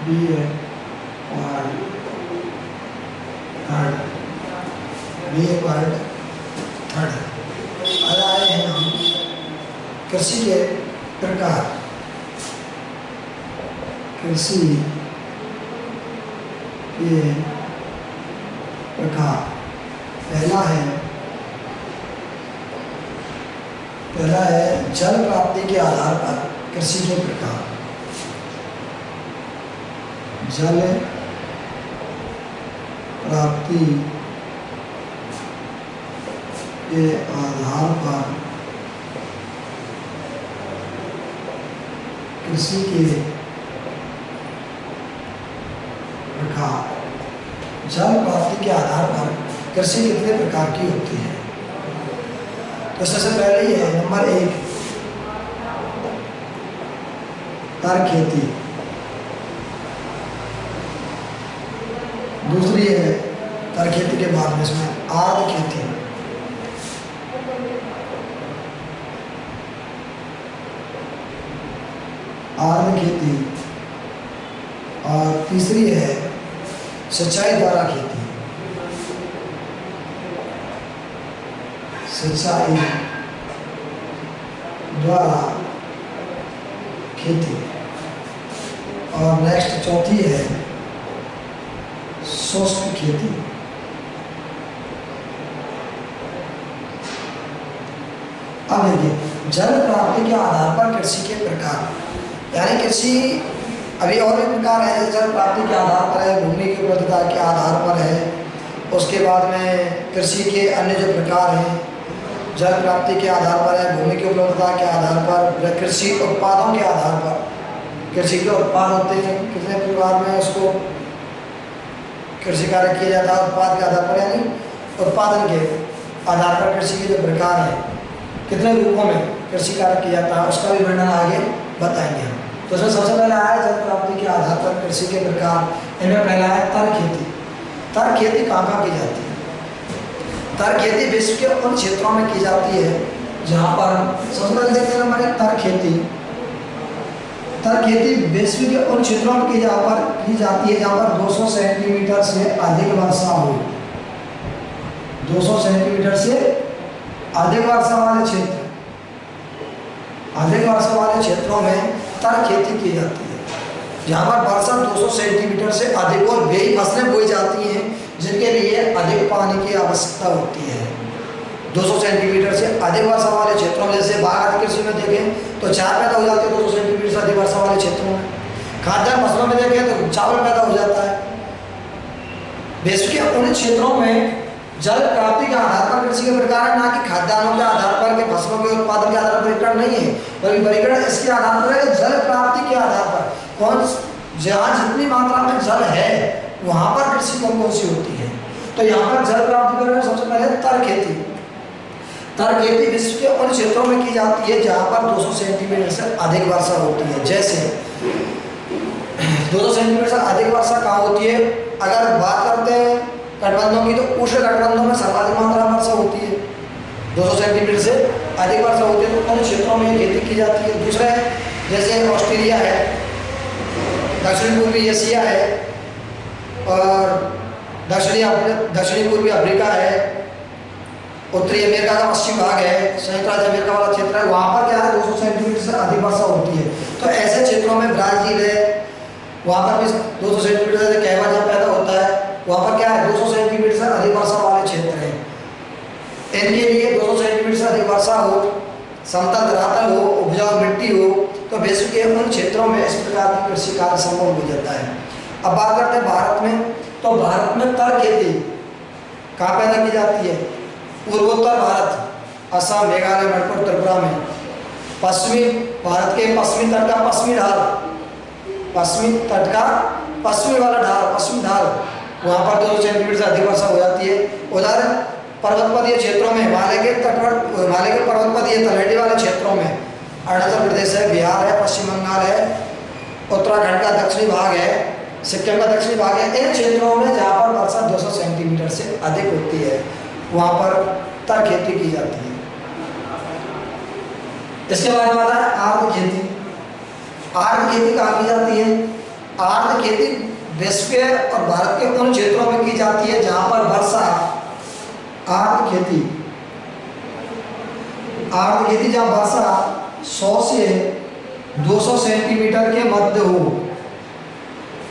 B ए part third, B ए part third. अब आए हैं हम कृषि के प्रकार। कृषि के प्रकार पहला है जल प्राप्ति के आधार पर कृषि के प्रकार। जल प्राप्ति के आधार पर कृषि के प्रकार। जल प्राप्ति के आधार पर कृषि कितने प्रकार की होती है? तो सबसे पहले ही है नंबर 1 तर खेती, दूसरी है तर खेती के बाद में इसमें आर्द्र खेती, आर्द्र खेती, और तीसरी है सिंचाई द्वारा खेती, सिंचाई द्वारा खेती। और नेक्स्ट चौथी है शुष्क खेती। अब देखिए जल प्राप्ति के आधार पर कृषि के प्रकार, यानी कृषि अभी और भी प्रकार है। जल प्राप्ति के आधार पर है, भूमि की उपलब्धता के आधार पर है, उसके बाद में कृषि के अन्य जो प्रकार हैं जल प्राप्ति के आधार पर है, भूमि की उपलब्धता के आधार पर, कृषि उत्पादों के आधार पर। कृषि के उत्पाद होते हैं कितने प्रकार में, उसको कृषि कार्य किया जाता है उत्पाद के आधार पर, यानी उत्पादन के आधार पर कृषि के जो प्रकार हैं, कितने रूपों में कृषि कार्य किया जाता है, उसका भी वर्णन आगे बताएंगे हम। तो सबसे पहला है जल प्राप्ति के आधार पर कृषि के प्रकार। इनमें पहला है तर खेती। तर खेती कहाँ की जाती है? तर खेती विश्व के उन क्षेत्रों में की जाती है जहाँ पर, सबसे पहले देखते हैं हमारे तर खेती। तर खेती विश्व के उन क्षेत्रों में की जाती है जहाँ पर 200 सेंटीमीटर से अधिक वर्षा हो। 200 सेंटीमीटर से अधिक वर्षा वाले क्षेत्र, अधिक वर्षा वाले क्षेत्रों में तर खेती की जाती है, जहाँ पर वर्षा 200 सेंटीमीटर से अधिक, और वे फसलें बोई जाती हैं जिनके लिए अधिक पानी की आवश्यकता होती है। 200 सेंटीमीटर से अधिक वर्षा वाले क्षेत्रों में, जैसे बागायती कृषि में देखें तो चाय पैदा हो जाती है 200 सेंटीमीटर से अधिक वर्षा वाले क्षेत्रों में। खाद्यान्न फसलों में देखें तो चावल पैदा हो जाता है। विश्व के उन क्षेत्रों में जल प्राप्ति के आधार पर कृषि के प्रकार है, ना कि खाद्यान्नों के आधार पर, के फसलों के उत्पादन के आधार पर वर्गीकरण नहीं है, बल्कि वर्गीकरण इसके आधार पर है जल प्राप्ति के आधार पर। कौन, जहाँ जितनी मात्रा में जल है वहाँ पर कृषि कौन सी होती है। तो यहाँ पर जल प्राप्ति करने सबसे पहले तर खेती। तर खेती विश्व के उन क्षेत्रों में की जाती है जहाँ पर 200 सेंटीमीटर से अधिक वर्षा होती है। जैसे 200 सेंटीमीटर से अधिक वर्षा कहाँ होती है? अगर बात करते हैं कटबंधों की, तो उष्ण कटबंधों में सर्वाधिक मात्रा में वर्षा होती है। 200 सेंटीमीटर से अधिक वर्षा होती है तो उन क्षेत्रों में खेती की जाती है। दूसरा है जैसे ऑस्ट्रेलिया है, दक्षिण पूर्वी एशिया है, और दक्षिणी पूर्वी अफ्रीका है, उत्तरी अमेरिका का पश्चिम भाग है, संयुक्त राज्य अमेरिका वाला क्षेत्र है, वहाँ पर क्या है 200 सेंटीमीटर से अधिक वर्षा होती है। तो ऐसे क्षेत्रों में ब्राज़ील है, वहाँ पर भी 200 सेंटीमीटर से कहवा जब पैदा होता है, वहाँ पर क्या है 200 सेंटीमीटर से अधिक वर्षा वाले क्षेत्र हैं। इनके लिए 200 सेंटीमीटर से अधिक वर्षा हो, समतल धरातल हो, उपजाऊ मिट्टी हो, तो विश्व के उन क्षेत्रों में इस प्रकार की कृषि कार्य संभव हो जाता है। अब बात करते हैं भारत में, तो भारत में तर खेती कहाँ पैदा की जाती है? पूर्वोत्तर भारत, असम, मेघालय, मणिपुर, त्रिपुरा में। पश्चिमी भारत के पश्चिमी तट का पश्चिमी ढाल, पश्चिमी तट का पश्चिमी वाला ढाल, पश्चिमी ढाल, वहाँ पर 200 सेंटीमीटर से अधिक वर्षा हो जाती है। उधर पर्वतपदीय क्षेत्रों में, हिमालय के पर्वतपदीय तलहटी वाले क्षेत्रों में, अरुणाचल प्रदेश है, बिहार है, पश्चिम बंगाल है, उत्तराखंड का दक्षिणी भाग है, सिक्किम का दक्षिणी भाग है, इन क्षेत्रों में जहाँ पर वर्षा 200 सेंटीमीटर से अधिक होती है वहाँ पर तर खेती की जाती है। इसके बाद आता है आर्द्र खेती। आर्द्र खेती कहाँ की जाती है? आर्द्र खेती विश्व के और भारत के उन क्षेत्रों में की जाती है जहां पर वर्षा, आर्द्र खेती जहां वर्षा 100 से 200 सेंटीमीटर के मध्य हो,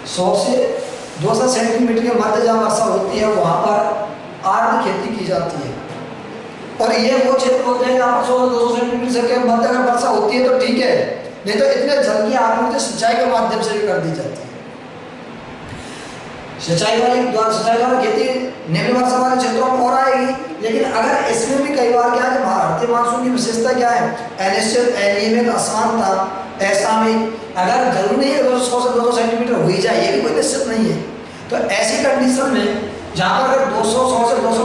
100 से 200 सेंटीमीटर के मध्य जहां वर्षा होती है वहां पर आर्द्र खेती की जाती है। और ये वो क्षेत्र होते हैं जहाँ पर 100 से 200 सेंटीमीटर के मध्य अगर वर्षा होती है तो ठीक है, नहीं तो इतने जल की आपूर्ति सिंचाई के माध्यम से भी कर दी जाती है। सिंचाई द्वारा खेती निम्न वर्षा वाले क्षेत्रों में और आएगी, लेकिन अगर इसमें भी कई बार क्या है, भारतीय मानसून की विशेषता क्या है, अनिश्चित, अनियमित, अशांतता, असामयिक, अगर जरूर नहीं है 100 से 200 सेंटीमीटर हो ही जाए, ये भी कोई निश्चित नहीं है। तो ऐसी कंडीशन में जहाँ पर अगर 100 से 200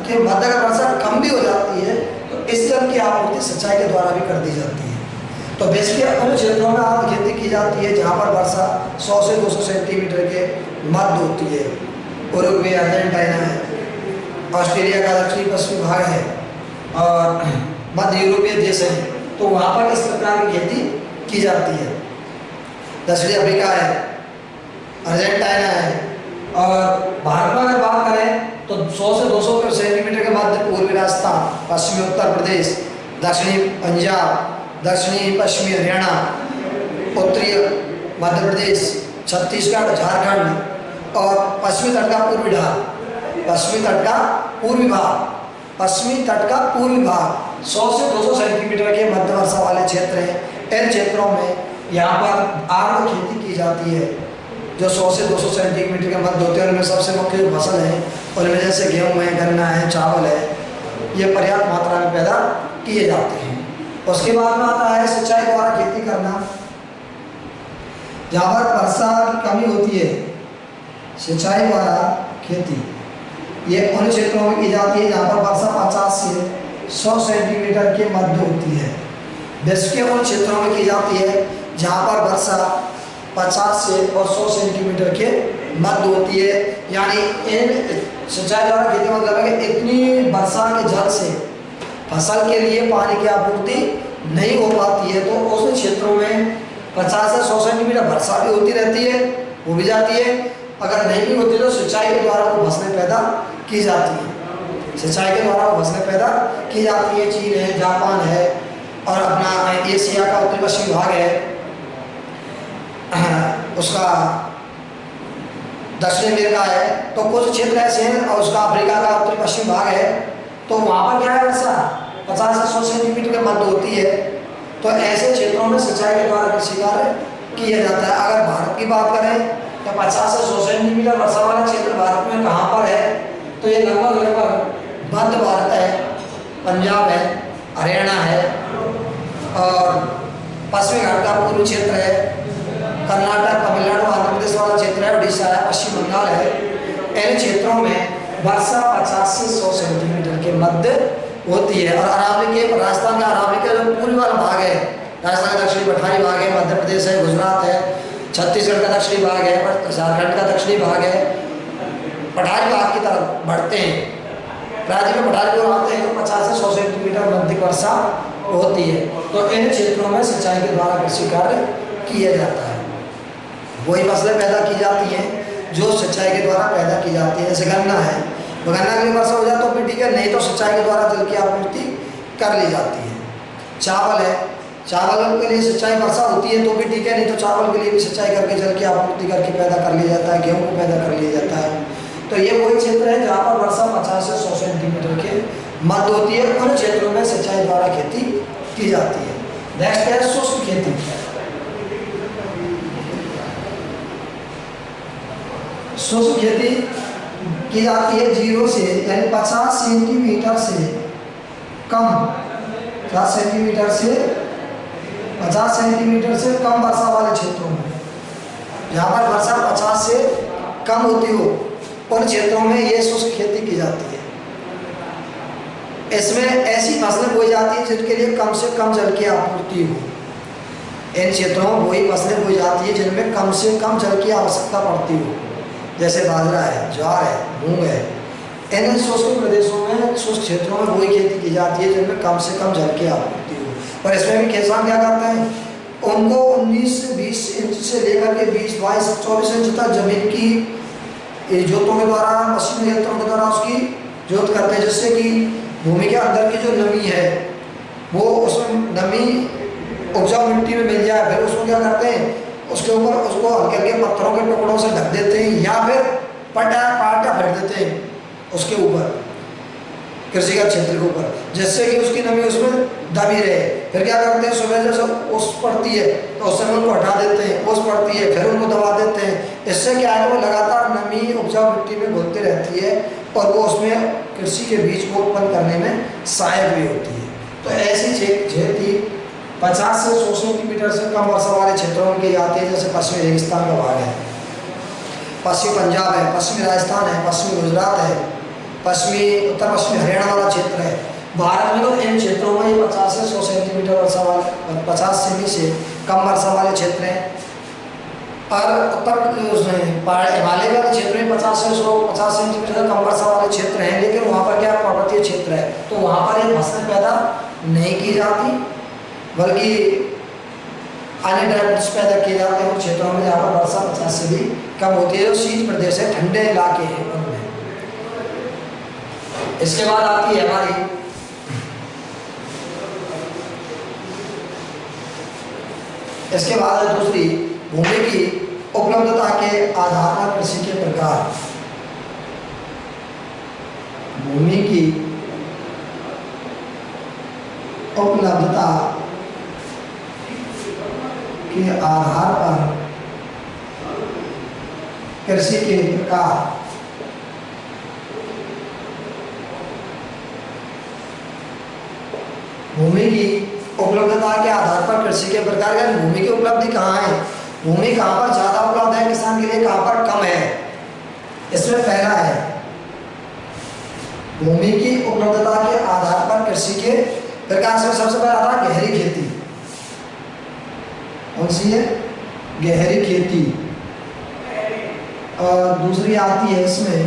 के मध्य अगर वर्षा कम भी हो जाती है तो इस जल की आपूर्ति सिंचाई के द्वारा भी कर दी जाती है। तो विश्व के अन्य क्षेत्रों में आर्द्र खेती की जाती है जहाँ पर वर्षा 100 से 200 सेंटीमीटर के मध्य होती है। उरुग्वे, अर्जेंटीना है, ऑस्ट्रेलिया का दक्षिणी पश्चिमी भाग है और मध्य यूरोपीय देश है, तो वहाँ पर इस प्रकार की खेती की जाती है। दक्षिणी अफ्रीका है, अर्जेंटीना है, और भारत में अगर बात करें तो 100 से 200 सेंटीमीटर के मध्य पूर्वी राजस्थान, पश्चिमी उत्तर प्रदेश, दक्षिणी पंजाब, दक्षिणी पश्चिमी हरियाणा, उत्तरी मध्य प्रदेश, छत्तीसगढ़, झारखंड और पश्चिमी तट का पूर्वी ढाल, पश्चिमी तट का पूर्वी भाग 100 से 200 सेंटीमीटर के मध्य वर्षा वाले क्षेत्र हैं। इन क्षेत्रों में यहाँ पर आर्द्र खेती की जाती है जो 100 से 200 सेंटीमीटर के मध्य होते हैं। उनमें सबसे मुख्य जो फसल है उनमें जैसे गेहूँ है, गन्ना है, चावल है, ये पर्याप्त मात्रा में पैदा किए जाते हैं। उसके बाद में आता है सिंचाई द्वारा खेती करना। जहाँ पर वर्षा की कमी होती है, सिंचाई द्वारा खेती ये उन क्षेत्रों में की जाती है जहाँ पर वर्षा 50 से 100 सेंटीमीटर के मध्य होती है। विश्व के उन क्षेत्रों में की जाती है जहाँ पर वर्षा 50 से और 100 सेंटीमीटर के मध्य होती है। यानी इन सिंचाई द्वारा खेती मतलब है कि इतनी वर्षा के जल से फसल के लिए पानी की आपूर्ति नहीं हो पाती है, तो उस क्षेत्रों में 50 से 100 सेंटीमीटर वर्षा भी होती रहती है, हो भी जाती है। अगर नहीं भी होती तो सिंचाई के द्वारा वो फसलें पैदा की जाती हैं, सिंचाई के द्वारा वो फसलें पैदा की जाती है। चीन है, जापान है और अपना एशिया का उत्तरी पश्चिमी भाग है, उसका दक्षिण अमेरिका है, तो कुछ क्षेत्र ऐसे हैं और उसका अफ्रीका का उत्तरी पश्चिम भाग है, तो वहाँ पर क्या है वर्षा 50 से 100 सेंटीमीटर के मध्य होती है। तो ऐसे क्षेत्रों में सिंचाई के द्वारा कृषि कार्य किया जाता है। अगर भारत की बात करें तो 50 से 100 सेंटीमीटर वर्षा वाला क्षेत्र भारत में कहाँ पर है, तो ये लगभग मध्य भारत है, पंजाब है, हरियाणा है और पश्चिमी घाट का पूर्वी क्षेत्र है, कर्नाटक, तमिलनाडु, आंध्र प्रदेश वाला क्षेत्र है, उड़ीसा है, पश्चिम बंगाल है। इन क्षेत्रों में वर्षा 50 से 100 सेंटीमीटर के मध्य होती है। और अरावली के राजस्थान का अरावली का जो पूर्वी वाला भाग है, राजस्थान का दक्षिणी पठारी भाग है, मध्य प्रदेश है, गुजरात है, छत्तीसगढ़ का दक्षिणी भाग है, झारखंड का दक्षिणी भाग है, पठारी भाग की तरफ बढ़ते हैं, राज्य में पठारी को आते हैं तो 50 से 100 सेंटीमीटर मध्य वर्षा होती है। तो इन क्षेत्रों में सिंचाई के द्वारा कृषि कार्य किया जाता है। वही फसलें पैदा की जाती हैं जो सिंचाई के द्वारा पैदा की जाती है। जैसे गन्ना है, गन्ना के लिए वर्षा हो जाए तो फिर ठीक है, नहीं तो सिंचाई के द्वारा जल की आपूर्ति कर ली जाती है। चावल है, चावल के लिए सिंचाई वर्षा होती है तो भी ठीक है, नहीं तो चावल के लिए भी सिंचाई करके जल की आपूर्ति करके पैदा कर लिया जाता है, गेहूँ को पैदा कर लिया जाता है। तो ये वही क्षेत्र है जहाँ पर वर्षा 50 से 100 सेंटीमीटर के मध्य होती है। उन क्षेत्रों में सिंचाई द्वारा खेती की जाती है। नेक्स्ट है शुष्क खेती। शुष्क खेती की जाती है 0 से यानी 50 सेंटीमीटर से कम, 50 सेंटीमीटर से 50 सेंटीमीटर से कम वर्षा वाले क्षेत्रों में। जहाँ पर वर्षा 50 से कम होती हो उन क्षेत्रों में ये शुष्क खेती की जाती है। इसमें ऐसी फसलें बोई जाती हैं जिनके लिए कम से कम जल की आपूर्ति हो। इन क्षेत्रों में वही फसलें बोई जाती है जिनमें कम से कम जल की आवश्यकता पड़ती हो, जैसे बाजरा है, ज्वार है, मूंग है। इन शुष्क प्रदेशों में, शुष्क क्षेत्रों में वही खेती की जाती है जिनमें कम से कम जल की आपूर्ति हो। पर इसमें भी किसान क्या करते हैं, उनको 19 से 20 इंच से लेकर अंदर के बीच 22-24 इंच तक जमीन की जोतों के द्वारा, मशीनी यंत्रों के द्वारा उसकी जोत करते हैं, जिससे कि भूमि के अंदर की जो नमी है वो उसमें नमी उपजाऊ मिट्टी में मिल जाए। फिर उसको क्या करते हैं, उसके ऊपर उसको हल्के हल्के पत्थरों के टुकड़ों से ढक देते हैं या फिर पाटा फेंक देते हैं उसके ऊपर, कृषि का क्षेत्र के ऊपर, जिससे कि उसकी नमी उसमें दबी रहे। फिर क्या करते हैं, सुबह जैसे ओस पड़ती है तो उस समय उनको हटा देते हैं, ओस पड़ती है फिर उनको दबा देते हैं। इससे क्या है, वो लगातार नमी उपजाऊ मिट्टी में घुलती रहती है और वो उसमें कृषि के बीज को उत्पन्न करने में सहायक भी होती है। तो ऐसी खेती 50 से 100 सेंटीमीटर से कम वर्षा वाले क्षेत्रों में की जाती है, जैसे पश्चिमी रेगिस्तान का भाग है, पश्चिमी पंजाब है, पश्चिमी राजस्थान है, पश्चिमी गुजरात है, पश्चिमी उत्तर पश्चिमी हरियाणा वाला क्षेत्र है। भारत में तो इन क्षेत्रों में ये 50 से 100 सेंटीमीटर वर्षा वाले 50 सेमी से कम वर्षा वाले क्षेत्र हैं। और उत्तर हिमालय वाले क्षेत्र में 50 से 150 सेंटीमीटर कम वर्षा वाले क्षेत्र हैं, लेकिन वहाँ पर क्या पर्वतीय क्षेत्र है, तो वहाँ पर ये फसलें पैदा नहीं की जाती, बल्कि अन्य ड्राइव्स पैदा किए जाते हैं उन क्षेत्रों में जहाँ पर वर्षा 50 से भी कम होती है, जो शीत प्रदेश है, ठंडे इलाके हैं उनमें। इसके बाद आती है हमारी इसके बाद है दूसरी, भूमि की उपलब्धता के आधार पर कृषि के प्रकार। भूमि की उपलब्धता के आधार पर कृषि के प्रकार। भूमि की उपलब्धता के आधार पर कृषि के प्रकार, यानी भूमि की उपलब्धि कहाँ है, भूमि कहाँ पर ज़्यादा उपलब्ध है किसान के लिए, कहाँ पर कम है। इसमें पहला है भूमि की उपलब्धता के आधार पर कृषि के प्रकार से सबसे पहला आता है गहरी खेती। कौन सी है, गहरी खेती। और दूसरी आती है इसमें,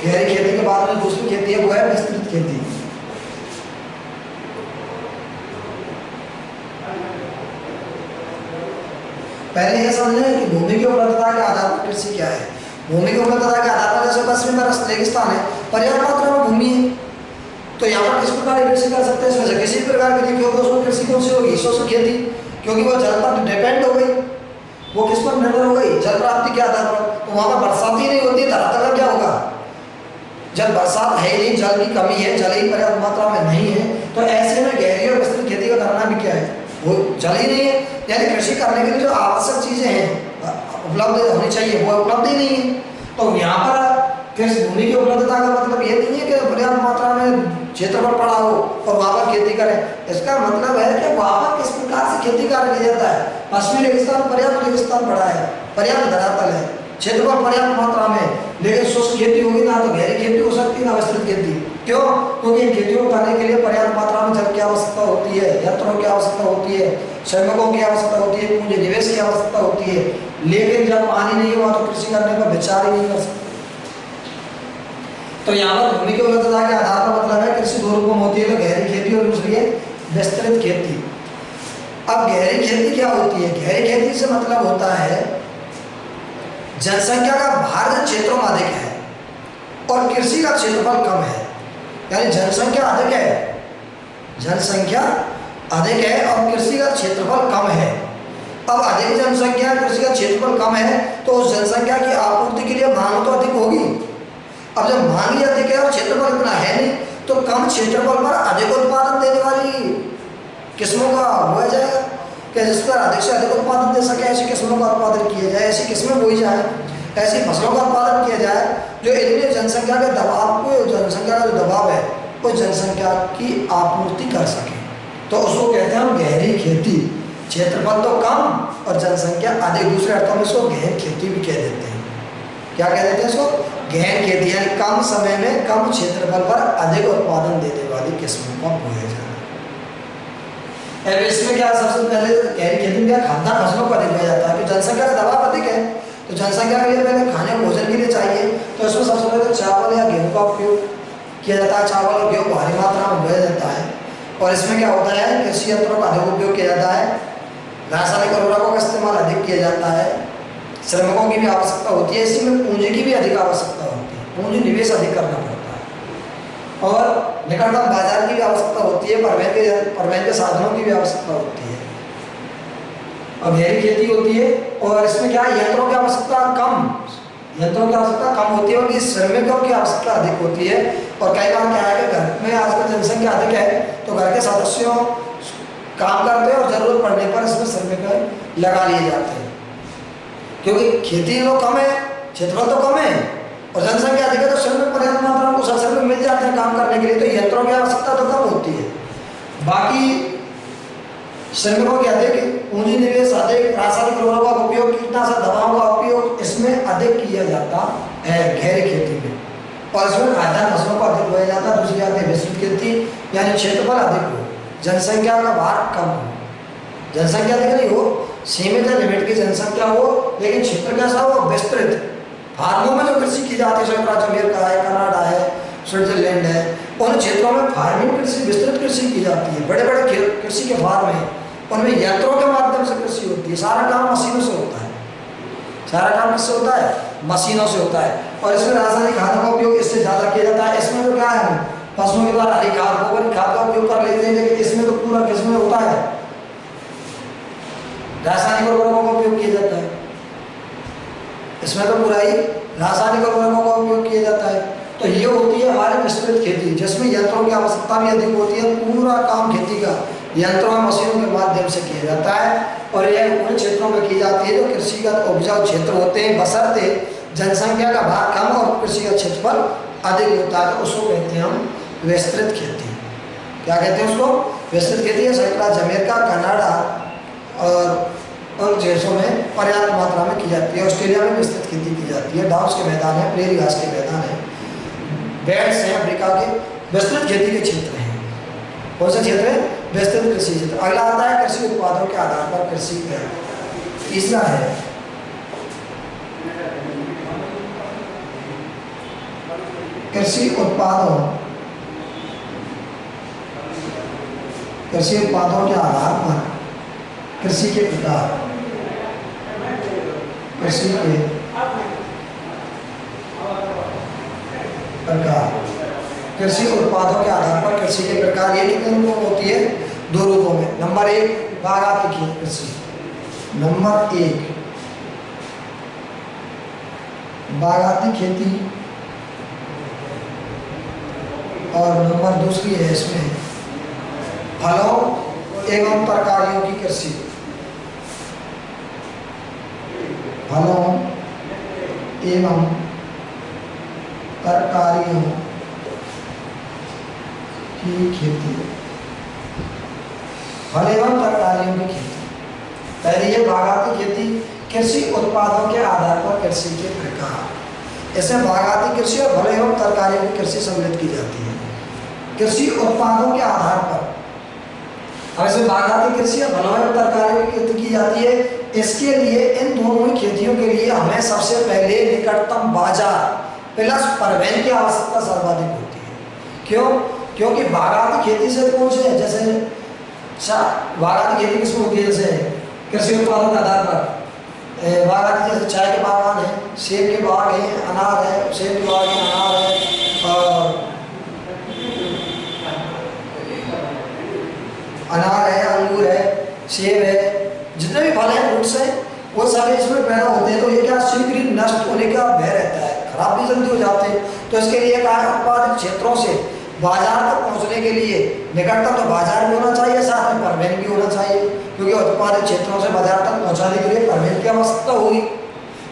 गहरी खेती के बाद में दूसरी खेती है वो है विस्तृत खेती। पहले यह समझें कि भूमि की उपलब्धता के आधार पर कृषि क्या है। भूमि की उपलब्धता के आधार पर जैसे पश्चिमी रेगिस्तान है, पर्याप्त मात्रा में भूमि है, तो यहाँ पर किस प्रकार की कृषि कर सकते हैं, इसमें से किसी प्रकार की, क्योंकि उसमें कृषि कौन सी होगी, शुष्क खेती, क्योंकि वो जल पर डिपेंड हो गई, वो किस पर निर्भर हो गई, जल प्राप्ति के आधार पर। तो वहाँ पर बरसात ही नहीं होती, धरातल का क्या होगा, जब बरसात है नहीं, जल की कमी है, जल ही पर्याप्त मात्रा में नहीं है, तो ऐसे में गहरी और विस्तृत खेती का करना भी क्या है, वो जल ही नहीं है। यानी कृषि करने के लिए जो आवश्यक चीजें हैं उपलब्ध होनी चाहिए, वो उपलब्ध ही नहीं है। तो यहाँ पर कृषि भूमि की उपलब्धता का मतलब ये नहीं है कि पर्याप्त मात्रा में क्षेत्रफल पड़ा हो और वहाँ पर खेती करें। इसका मतलब है कि वहाँ पर किस प्रकार से खेती कार्य किया जाता है। पश्चिमी रेगिस्तान पर्याप्त रेगिस्तान पड़ा है, पर्याप्त धरातल है, क्षेत्रफल पर्याप्त मात्रा में, लेकिन शुष्क खेती होगी ना तो गहरी खेती हो सकती है ना विस्तृत खेती। क्यों? क्योंकि इन खेतियों को करने के लिए पर्याप्त मात्रा में जल की आवश्यकता होती है, यंत्रों की आवश्यकता होती है, श्रमिकों की आवश्यकता होती है, पूंजी निवेश की आवश्यकता होती है। लेकिन जब पानी नहीं हुआ तो कृषि करने पर विचार ही नहीं कर सकते। तो यहाँ पर भूमि की उपलब्धता के आधार पर मतलब है कृषि दो रूपों में होती है, तो गहरी खेती और दूसरी है विस्तृत खेती। अब गहरी खेती क्या होती है? गहरी खेती से मतलब होता है जनसंख्या का भार जिन क्षेत्रों में अधिक है और कृषि का क्षेत्रफल कम है, यानी जनसंख्या अधिक है, जनसंख्या अधिक है और कृषि का क्षेत्रफल कम है। अब अधिक जनसंख्या, कृषि का क्षेत्रफल कम है, तो उस जनसंख्या की आपूर्ति के लिए मांग तो अधिक होगी। अब जब मांग ही अधिक है और क्षेत्रफल इतना है नहीं, तो कम क्षेत्रफल पर अधिक उत्पादन देने वाली किस्मों का बोया जाएगा कि जिस पर अधिक से अधिक उत्पादन दे सके, ऐसी किस्मों का उत्पादन किया जाए, ऐसी किस्में बोई जाए, ऐसी फसलों का उत्पादन किया जाए जो इतनी जनसंख्या के दबाव को, जनसंख्या का जो दबाव है वो जनसंख्या की आपूर्ति कर सके। तो उसको कहते हैं हम गहरी खेती। क्षेत्रफल तो कम और जनसंख्या अधिक, दूसरे अर्थों में इसको गहन खेती भी कह देते हैं। क्या कह देते हैं इसको? गहन खेती, यानी कम समय में कम क्षेत्रफल पर अधिक उत्पादन देने वाली किस्मों का बोया जाए। अब इसमें क्या, सबसे पहले गहरी खेती में क्या खाद्यान्न फसलों को अधिक बोया जाता है कि जनसंख्या का दबाव अधिक है, तो जनसंख्या के लिए पहले खाने भोजन के लिए चाहिए, तो इसमें सबसे पहले चावल या गेहूँ का उपयोग किया जाता है। चावल और गेहूँ भारी मात्रा में बोया जाता है और इसमें क्या होता है, कृषि यंत्रों का अधिक उपयोग किया जाता है, रासायनिक उर्वरकों का इस्तेमाल अधिक किया जाता है श्रमिकों की भी आवश्यकता होती है, इसी में पूंजी की भी अधिक आवश्यकता होती है, पूंजी निवेश अधिक करना पड़ता है। और निकटतम बाजार की भी आवश्यकता होती है, परिवहन के साधनों की भी आवश्यकता होती है। और गहरी खेती होती है, और इसमें क्या है, यंत्रों की आवश्यकता कम, यंत्रों की आवश्यकता कम होती है और इस श्रमिकों की आवश्यकता अधिक होती है। और कई बार क्या है कि घर में आजकल जनसंख्या अधिक है तो घर के सदस्यों काम करते हैं और जरूरत पड़ने पर इसमें श्रमिक लगा लिए जाते हैं, क्योंकि खेती तो कम है, क्षेत्रफल तो कम है और जनसंख्या अधिक है, तो श्रमिक पर्याप्त मात्रा में कुशल श्रमिक मिल जाते हैं काम करने के लिए, तो यंत्रों की आवश्यकता तो कम होती है। बाकी श्रमिकों के अधिक, पूंजी निवेश अधिक, रासायनिक उर्वरकों का उपयोग, कीटनाशक दवाओं का उपयोग इसमें अधिक किया जाता है गहरी खेती में, और इसमें खाद्यान्न फसलों को अधिक बोया जाता है। दूसरी बात है विस्तृत खेती, यानी क्षेत्रफल अधिक हो, जनसंख्या का भार कम हो, जनसंख्या अधिक नहीं हो, सीमित लिमिट की जनसंख्या हो, लेकिन क्षेत्र कैसा हो, विस्तृत। फार्मों में जो कृषि की जाती है, संयुक्त अमेरिका है, कनाडा है, स्विट्जरलैंड है, उन क्षेत्रों में फार्मिंग कृषि, विस्तृत कृषि की जाती है, बड़े बड़े कृषि के फार्म हैं, उनमें यंत्रों के माध्यम से कृषि होती है, सारा काम मशीनों से होता है, सारा काम किससे होता है, मशीनों से होता है। और इसमें रासायनिक खादों का उपयोग इससे ज़्यादा किया जाता है। इसमें तो क्या है, पशुओं के द्वारा हरी खाद, गोबर खाद का उपयोग कर लेते हैं, लेकिन इसमें तो पूरा किसमें होता है, रासायनिक उर्वरकों का उपयोग किया जाता है, इसमें तो पूरा ही रासायनिक उर्वरकों का उपयोग किया जाता है। तो ये होती है हमारी विस्तृत खेती, जिसमें यंत्रों की आवश्यकता भी अधिक होती है, पूरा काम खेती का यंत्रों और मशीनों के माध्यम से किया जाता है, और यह उन क्षेत्रों में की जाती है जो कृषिगत उपजाऊ क्षेत्र होते हैं, बशर्ते जनसंख्या का भाग कम और कृषि का क्षेत्रफल अधिक होता है, तो उसको कहते हैं हम विस्तृत खेती। क्या कहते हैं उसको, विस्तृत खेती है। संयुक्त अमेरिका, कनाडा और देशों में पर्याप्त मात्रा में की जाती है। ऑस्ट्रेलिया में विस्तृत खेती की जाती है, डाउस के मैदान है, प्रेरी घास के मैदान है, बेल्ट्स हैं अफ्रीका के, विस्तृत खेती के क्षेत्र हैं। कौन से क्षेत्र है, विस्तृत कृषि क्षेत्र। अगला आता है कृषि उत्पादों के आधार पर कृषि है। तीसरा है कृषि उत्पादों, कृषि उत्पादों के आधार पर कृषि के प्रकार, कृषि के प्रकार, कृषि उत्पादों के आधार पर कृषि के प्रकार। ये कितने रूपों में होती है, दो रूपों में। नंबर एक बागायती कृषि, नंबर एक बागायती खेती, और नंबर दूसरी है इसमें फलों एवं तरकारियों की कृषि, फलों एवं तरकारियों की खेती, फल एवं तरकारियों की खेती। पहले ये बागायती खेती, कृषि उत्पादों के आधार पर कृषि के प्रकार। इसमें बागायती कृषि और फल एवं तरकारियों की कृषि सम्मिलित की जाती है। कृषि उत्पादों के आधार पर, अब इसमें बागायती कृषि और फलों एवं तरकारियों की खेती की जाती है। इसके लिए इन दोनों ही खेतियों के लिए हमें सबसे पहले निकटतम बाजार प्लस परिवहन की आवश्यकता सर्वाधिक होती है। क्यों? क्योंकि बागायती खेती से कौन से, जैसे बागायती खेती किसमें होती है, जैसे कृषि उत्पादों के आधार पर बागायती, जैसे चाय के बागान है, सेब के बाग हैं, अनार है, सेब के बाग है, अनार है, और अनार है, अंगूर है, सेब है, जितने भी फल हैं, फ्रूट्स हैं, वो सारे इसमें पैदा होते हैं। तो ये क्या शीघ्र ही नष्ट होने का भय रहता है, खराब भी जल्दी हो जाते हैं। तो इसके लिए क्या है, उत्पादित क्षेत्रों से बाजार तक पहुंचने के लिए निकटतम तो बाजार भी होना चाहिए, साथ में परिवहन भी होना चाहिए, क्योंकि उत्पादित क्षेत्रों से बाजार तक पहुंचाने के लिए परिवहन की आवश्यकता होगी।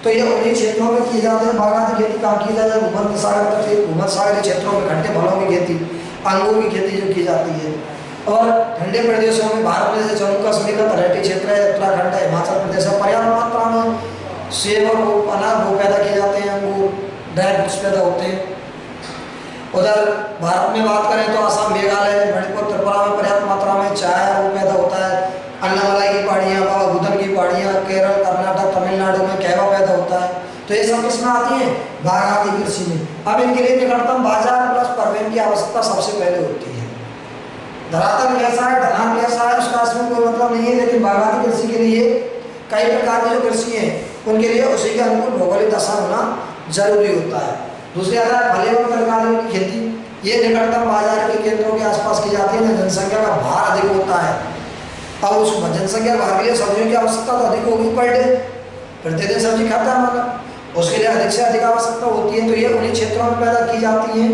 तो ये उन्हीं क्षेत्रों में की जाती है बागायती खेती। कहाँ की जाती है, भूमध्य सागर तक, भूमध्य सागरीय क्षेत्रों में खट्टे फलों की खेती, अंगूर की खेती जो की जाती है। और ठंडे प्रदेशों में भारत में जैसे जम्मू कश्मीर का तलहटी क्षेत्र है, उत्तराखंड है, हिमाचल प्रदेश है, पर्याप्त मात्रा में सेब और अनार वो पैदा किए जाते हैं, अंगूर, ड्राई फ्रूट्स पैदा होते हैं। उधर भारत में बात करें तो असम, मेघालय, मणिपुर, त्रिपुरा में पर्याप्त मात्रा में चाय वो पैदा होता है। अन्नामलाई की पहाड़ियाँ, बाबा बुदन की पहाड़ियाँ, केरल, कर्नाटक, तमिलनाडु में कहवा पैदा होता है। तो ये सब किसमें आती है, बागायती कृषि में। अब इनके लिए निकटतम बाजार प्लस परिवहन की आवश्यकता सबसे पहले होती है। धरातल कैसा है, ढलान कैसा है, उसका इसमें कोई मतलब नहीं है, लेकिन बागायती कृषि के लिए कई प्रकार की जो कृषि है उनके लिए उसी के अनुकूल भौगोलिक दशा होना जरूरी होता है। दूसरी आता है फल एवं तरकारियों की खेती। ये निकटतम बाजार के केंद्रों के आसपास की जाती है, जहाँ जनसंख्या का भार अधिक होता है। अब उस जनसंख्या भार के लिए सब्जियों की आवश्यकता तो अधिक होगी पर डे, प्रतिदिन सब्जी खाता है मतलब, उसके लिए अधिक से अधिक आवश्यकता होती है। तो ये उन्हीं क्षेत्रों में पैदा की जाती हैं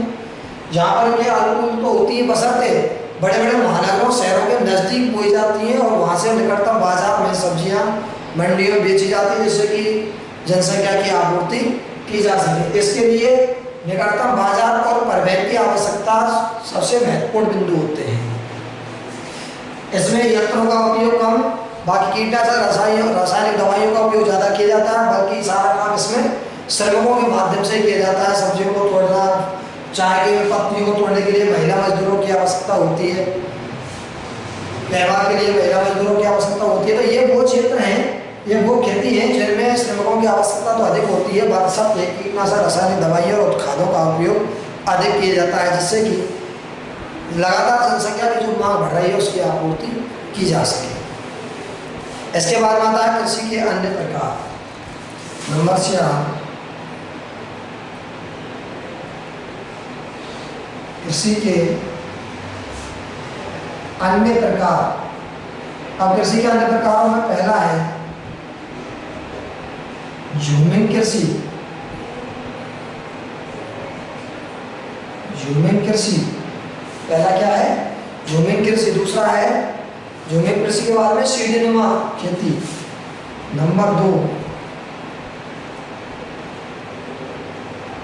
जहाँ पर इन्हें अनुकूल तो होती है, बशर्ते बड़े बड़े महानगरों शहरों के नज़दीक बोई जाती हैं और वहाँ से निकटतम बाजार में सब्जियाँ मंडियों में बेची जाती है, जिससे कि जनसंख्या की आपूर्ति की जा सके। इसके लिए निकटतम बाजार और परिवहन की आवश्यकता सबसे महत्वपूर्ण बिंदु होते हैं। इसमें यंत्रों का उपयोग कम, बाकी कीटनाशक रासायनिक दवाइयों का उपयोग ज़्यादा किया जाता है, बल्कि सारा काम इसमें श्रमिकों के माध्यम से किया जाता है। सब्जियों को तोड़ना, चाय की पत्तियों को तोड़ने के लिए महिला मजदूरों की आवश्यकता होती है, व्यवहार के लिए महिला मजदूरों की आवश्यकता होती है। तो ये वो क्षेत्र हैं, ये वो खेती है जिनमें श्रमिकों की आवश्यकता तो अधिक होती है, बात सब कीटनाशक रासायनिक दवाइयों और उत्पादों का उपयोग अधिक किया जाता है, जिससे कि लगातार जनसंख्या की जो मांग बढ़ रही है उसकी आपूर्ति की जा सके। इसके बाद आता है कृषि के अन्य प्रकार। नंबर 6 कृषि के अन्य प्रकार। अब कृषि के अन्य प्रकारों में पहला है झूमिंग कृषि। झूमिंग कृषि पहला क्या है? झूमिंग कृषि। दूसरा है झूमिंग कृषि के बाद में सीढ़ीनुमा खेती। नंबर 2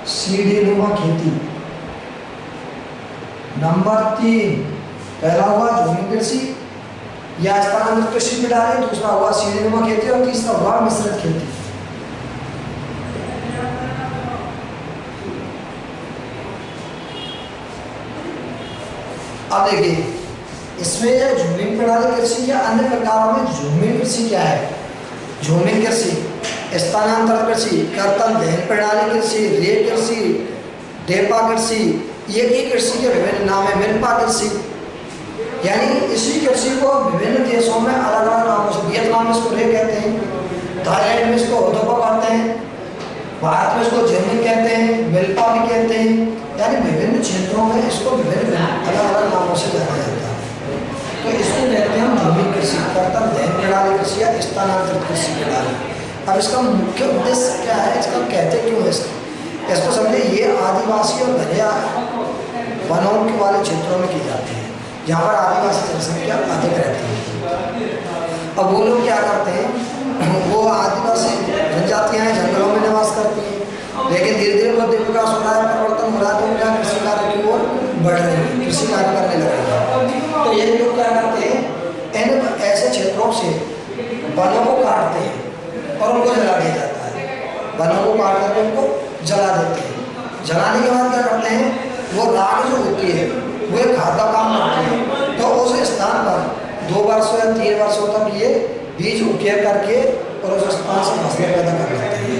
सीढ़ीनुमा खेती। नंबर 3 पहला हुआ झूमिंग कृषि या स्थानांतरित कृषि प्रणाली, दूसरा हुआ सीढ़ीनुमा खेती और तीसरा हुआ मिश्रित खेती। अब देखिए इसमें यह झूमिंग प्रणाली कृषि के अन्य प्रकारों में झूमिंग कृषि क्या है? झूमिंग कृषि, स्थानांतरित कृषि, कर्तन दहन प्रणाली कृषि, रे कृषि, डेपा कृषि, ये कृषि के विभिन्न नाम है। मिल्पा कृषि, यानी इसी कृषि को विभिन्न देशों में अलग अलग नामों से, वियतनाम में इसको रे कहते हैं, थाईलैंड में इसको होदोपा कहते हैं, भारत में इसको झूमिंग कहते हैं, मिल्पा भी कहते हैं। यानी विभिन्न क्षेत्रों में इसको विभिन्न अलग अलग नामों से जाना जाता है। तो इसको कहते हैं हम झूमिंग कृषि, कर्तन दहन प्रणाली कृषि या स्थानांतरित कृषि प्रणाली। अब इसका मुख्य उद्देश्य क्या है, इसका कहते क्यों है इसको समझे। ये आदिवासी और घनिया वनों के वाले क्षेत्रों में की जाती है, जहाँ पर आदिवासी जनसंख्या अधिक रहती है। अब वो लोग क्या करते हैं, वो आदिवासी जनजातियाँ हैं, जंगलों में निवास करती हैं, लेकिन धीरे धीरे बुद्धिक विकास हो रहा है, परिवर्तन हो रहा है, तो क्या कृषि कार्य की ओर बढ़ रही है, कृषि कार्य करने लग रही है। तो ये लोग क्या करते हैं, इन ऐसे क्षेत्रों से वनों को काटते हैं और उनको जला दिया जाता है। वनों को काट करके उनको जला देते हैं। जलाने के बाद क्या करते हैं, वो राख जो होती है वो एक खाद का काम करती है। तो उस स्थान पर 2 वर्षों या 3 वर्षों तक ये बीज उकेर करके और उस स्थान से फसलें पैदा कर लेते हैं।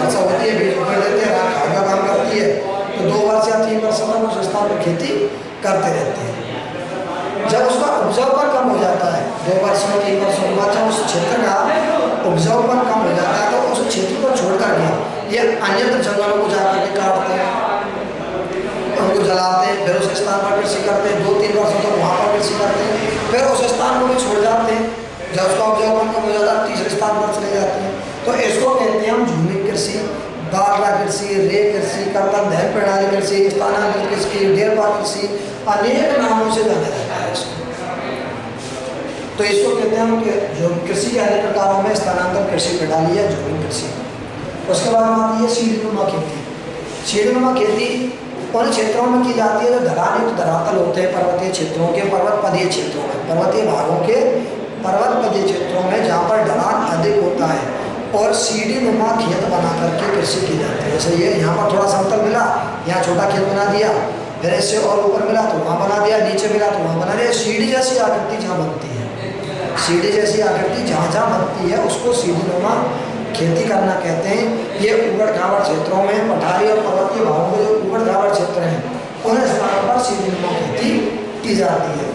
ऐसा होती है, बीज उकेर देते हैं, राख खाद का काम करती है, तो 2 वर्ष या 3 वर्षों तक उस स्थान पर खेती करते रहते हैं। जब उसका उपजाऊपन कम हो जाता है, 2 वर्षों 3 वर्षों के बाद जब उस क्षेत्र का उपजाऊपन कम हो जाता है, तो उस क्षेत्र को छोड़ करके ये अन्यत्र जंगलों को जाकर के काटते हैं, उनको जलाते हैं, फिर उस स्थान पर कृषि करते हैं, 2-3 वर्षों तक वहाँ पर कृषि करते हैं, फिर उस स्थान को भी छोड़ जाते हैं। जब उसका उपजाऊपन कम हो जाता है, तीसरे स्थान पर चले जाते हैं। तो इसको कहते हैं हम झूमिंग कृषि, बागला कृषि, रे कृषि, कर्तन दहन प्रणाली कृषि, स्थानांतरित कृषि, डेरपा कृषि, अनेक नामों से जाना जाता है इसको। तो इसको कहते हैं हम जो कृषि के अन्य प्रकारों में स्थानांतरित कृषि प्रणाली या झूमिंग कृषि। उसके बाद आती है सीढ़ीनुमा खेती। सीढ़ीनुमा खेती उन क्षेत्रों में की जाती है जो ढलान युक्त धरातल होते हैं, पर्वतीय क्षेत्रों के, पर्वतपदीय क्षेत्रों में, पर्वतीय भागों के पर्वतपदीय क्षेत्रों में जहाँ पर ढलान अधिक होता है, और सीढ़ीनुमा खेत बना करके कृषि की जाती है। जैसे ये यहाँ पर थोड़ा समतल मिला, यहाँ छोटा खेत बना दिया, फिर इससे और ऊपर मिला तो वहाँ बना दिया, नीचे मिला तो वहाँ बना दिया। सीढ़ी जैसी आकृति जहाँ बनती है, सीढ़ी जैसी आकृति जहाँ जहाँ बनती है उसको सीढ़ीनुमा खेती करना कहते हैं। ये ऊबड़ खाबड़ क्षेत्रों में, पठारी और पर्वतीय भागों में जो ऊबड़ खाबड़ क्षेत्र हैं, उन स्थानों पर सीढ़ीनुमा खेती की जाती है।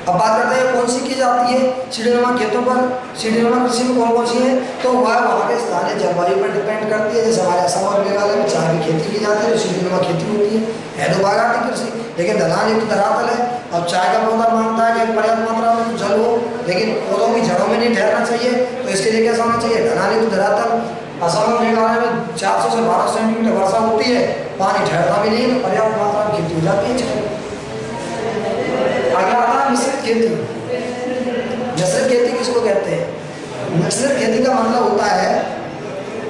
अब बात करते हैं कौन सी की जाती है सीढ़ीनुमा खेतों पर। सीढ़ीनुमा कृषि में कौन कौन सी है, तो वह वहाँ के स्थानीय जलवायु पर डिपेंड करती है। जैसे हमारे असम और मेघालय में चाय की खेती की जाती है, सीढ़ीनुमा खेती होती है तो बागायती कृषि। लेकिन ढलान युक्त धरातल है। अब चाय का पौधा मांगता है कि पर्याप्त मात्रा में जल हो, लेकिन पौधों की जड़ों में नहीं ठहरना चाहिए, तो इसके लिए कैसा होना चाहिए, ढलान युक्त धरातल। असम और मेघालय में 400 से 1200 सेंटीमीटर वर्षा होती है, पानी ठहरता भी नहीं है, तो पर्याप्त मात्रा में खेती हो जाती है। अगला आता है मिश्रित खेती। मिश्रित खेती किसको कहते हैं? मिश्रित खेती का मतलब होता है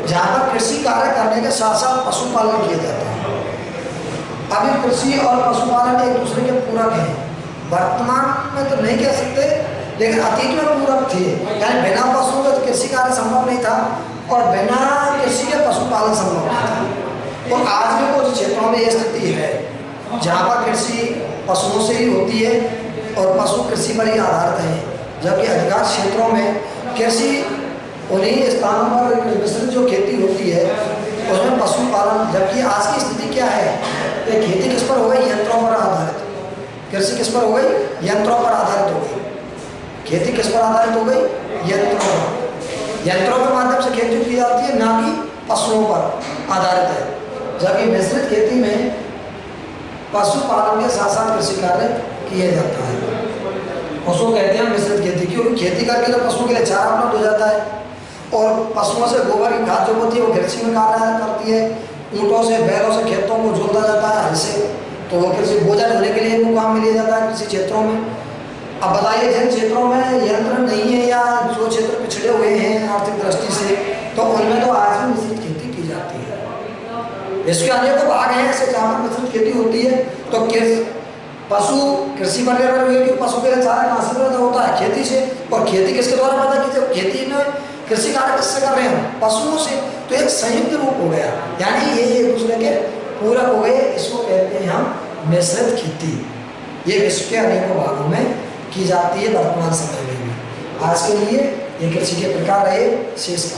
जहाँ पर कृषि कार्य करने के साथ साथ पशुपालन किया जाता है। अभी कृषि और पशुपालन एक दूसरे के पूरक हैं। वर्तमान में तो नहीं कह सकते, लेकिन अतीत में पूरक थे। यानी बिना पशुओं के कृषि कार्य संभव नहीं था और बिना कृषि के पशुपालन संभव नहीं था। और आज भी कुछ क्षेत्रों में यह स्थिति है जहाँ पर कृषि पशुओं से ही होती है और पशु कृषि पर ही आधारित है, जबकि अधिकांश क्षेत्रों में कृषि उन्हीं स्थानों पर मिश्रित जो खेती होती है उसमें पशुपालन। जबकि आज की स्थिति क्या है, ये खेती किस पर हो गई, यंत्रों पर आधारित। कृषि किस पर हो गई, यंत्रों पर आधारित हो गई। खेती किस पर आधारित हो गई, यंत्रों पर। यंत्रों के माध्यम से खेती की जाती है, ना कि पशुओं पर आधारित है। जबकि मिश्रित खेती में पशुपालन के साथ साथ कृषि कार्य किया जाता है। उसको कहते हैं मिश्रित खेती, क्योंकि खेती करके तो पशुओं के लिए चारा उपलब्ध हो जाता है और पशुओं से गोबर की खाद जो होती है वो कृषि में कार्य करती है। ऊँटों से बैलों से खेतों को जोता जाता है हल से, तो वो कृषि बोझा ढोने के लिए इनको काम में लिया जाता है कृषि क्षेत्रों में। अब बताइए जिन क्षेत्रों में यंत्र नहीं है या जो क्षेत्र पिछड़े हुए हैं आर्थिक दृष्टि से, तो उनमें तो आज भी मिश्रित खेती की जाती है। इसके अनेकों भाग हैं ऐसे जहाँ पर मिश्रित खेती होती है। तो पशु कृषि पर निर्भर हुए कि पशु के लिए चारा कहाँ से पैदा होता है, खेती से। और खेती किसके द्वारा पैदा की जाती है, खेती में कृषि कार्य किससे कर रहे हैं, पशुओं से। तो एक संयुक्त रूप हो गया, यानी ये एक दूसरे के पूरक हो गए। इसको कहते हैं हम मिश्रित खेती। ये विश्व के अनेकों भागों में की जाती है वर्तमान समय में भी। आज के लिए ये कृषि के प्रकार रहे, शेष